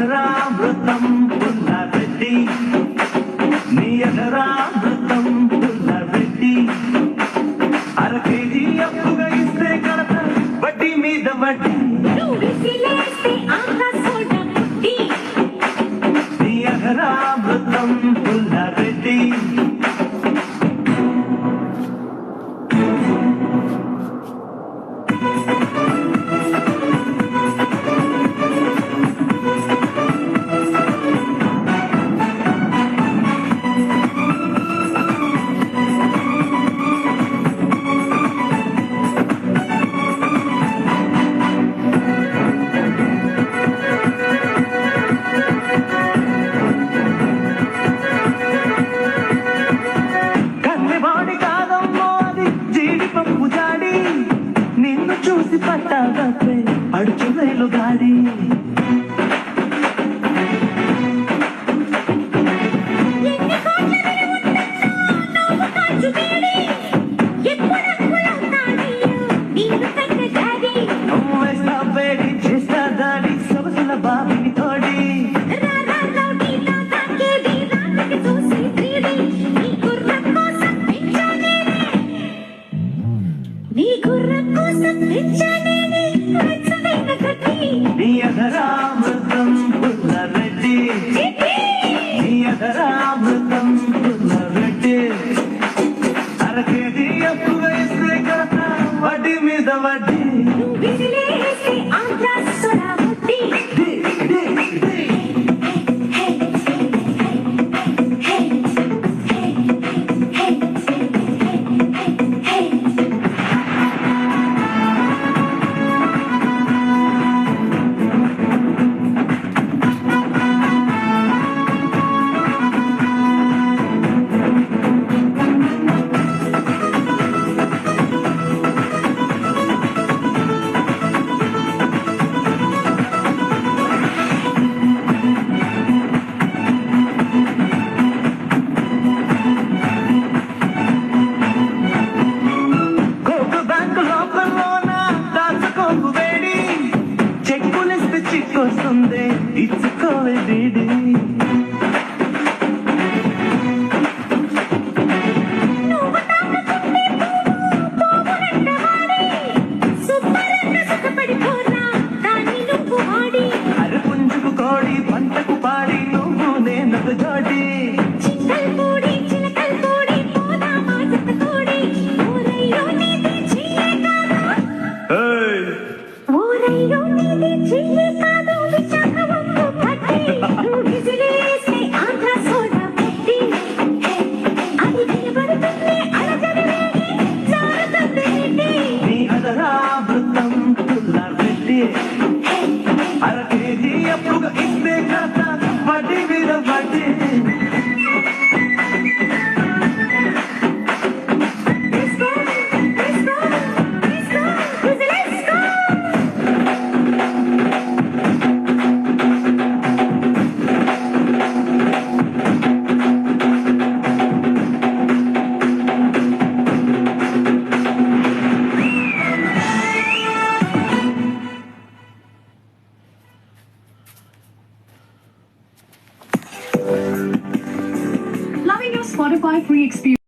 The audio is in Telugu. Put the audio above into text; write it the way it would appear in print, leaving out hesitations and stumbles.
అధరామృతం పుల్లారెడ్డి, నీ అధరామృతం పుల్లారెడ్డి. అర కేజీ అప్పుగా ఇస్తే కడత వడ్డీ మీద వడ్డీ. నీ అధరామృతం పుల్లారెడ్డి. నిన్ను చూసి పట్టాగపే అడుచువేలు గాడి. చేస్తా దాడి సొగసుల బాబిని తోడి. నీ అధరామృతం పుల్లారెడ్డి, నీ అధరామృతం పుల్లారెడ్డి. అర కేజీ అప్పు వేస్తే కడత వడ్డీ మీద వడ్డీ. చిక్కొస్తుంది ఇచ్చుకోవే డీడీ. అరే పుంజుకు కోడి పంటకు పాడి నువ్వు నేనొక జోడి. అధరామృతం పుల్లారెడ్డి, అర కేజీ అప్పుగా ఇస్తే కడత వడ్డీ మీద వడ్డీ. Loving your Spotify free experience.